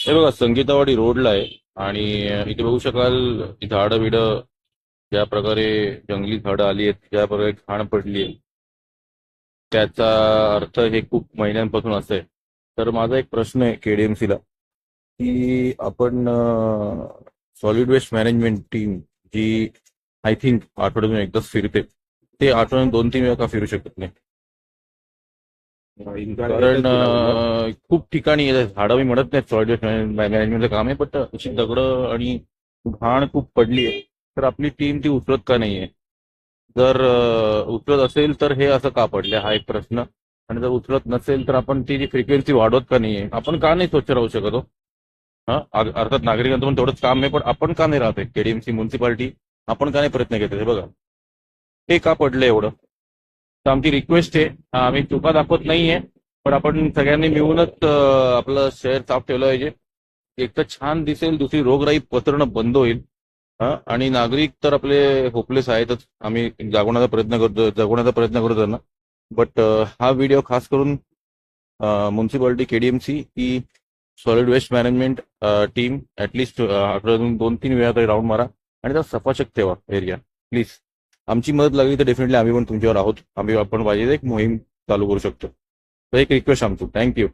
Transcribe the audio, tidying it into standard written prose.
हे बघा संगीतावाडी रोडला आहे आणि इथे बघू शकाल झाडं बिडं ज्या प्रकारे जंगली झाडं आली आहेत, ज्या प्रकारे घाण पडली आहे, त्याचा अर्थ हे खूप महिन्यांपासून असं आहे. तर माझा एक प्रश्न आहे केडीएमसीला की आपण सॉलिड वेस्ट मॅनेजमेंट टीम जी आय थिंक आठवड्यातून एकदाच फिरते, ते आठवड्यातून 2-3 वेळा का फिरू शकत नाही? इनका कारण एकच दिला बोललो. खूप ठिकाणी झाडं मी म्हणत नाही सॉलिड वेस्ट मॅनेजमेंटचं काम आहे, पण अशी दगडं आणि घाण खूप पडली आहे. तर आपली टीम ती उचलत का नाहीये? जर उचलत असेल तर हे असं का पडले हा एक प्रश्न. आणि जर उचलत नसेल तर आपण ती जी फ्रिक्वेन्सी वाढवत का नाहीये? आपण का नाही स्वच्छ राहू शकत हो? हा अर्थात नागरिकांचं पण तेवढंच काम आहे, पण आपण का नाही राहते केडीएमसी म्युन्सिपालिटी? आपण का नाही प्रयत्न घेते? हे बघा, हे का पडलं एवढं? तर आमची रिक्वेस्ट आहे, आम्ही चुका दाखवत नाहीये, पण आपण सगळ्यांनी मिळूनच आपलं शहर साफ ठेवलं पाहिजे. एक तर छान दिसेल, दुसरी रोगराई पसरणं बंद होईल. हा आणि नागरिक तर आपले होपलेस आहेतच. आम्ही जगवण्याचा प्रयत्न करतो त्यांना. बट हा व्हिडिओ खास करून म्युन्सिपालिटी केडीएमसी की solid waste management team at least आठवड्यातून 2-3 वेळा तरी राऊंड मारा आणि त्यात सफाशक ठेवा एरिया प्लीज. आमची मदत लागली तर डेफिनेटली आम्ही पण तुमच्यावर आहोत. आपण पाहिजे एक मोहीम चालू करू शकतो. तर एक रिक्वेस्ट आमची. थँक्यू.